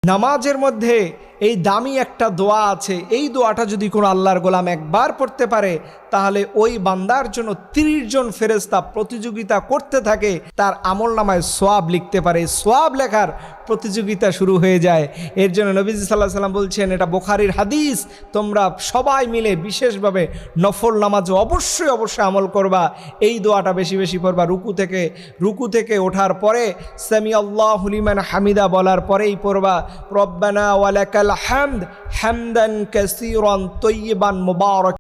নামাজের মধ্যে এই দামি একটা দোয়া আছে, এই দোয়াটা যদি কোনো আল্লাহর গোলাম একবার পড়তে পারে তাহলে ওই বান্দার জন্য 30 জন ফেরেশতা প্রতিযোগিতা করতে থাকে, তার আমলনামায় সওয়াব লিখতে পারে। সওয়াব লেখার প্রতিযোগিতা শুরু হয়ে যায়। এর জন্য নবীজি সাল্লাল্লাহু আলাইহি ওয়াসাল্লাম বলছেন, এটা বুখারীর হাদিস, তোমরা সবাই মিলে বিশেষভাবে নফল নামাজে অবশ্যই আমল করবা। এই দোয়াটা বেশি বেশি পড়বা। রুকু থেকে ওঠার পরে সামি আল্লাহু লিমান হামিদা বলার পরেই পড়বা রব্বানা ওয়া লাকাল হামদ হামদান কাসীরান তাইয়িবান মুবারাক।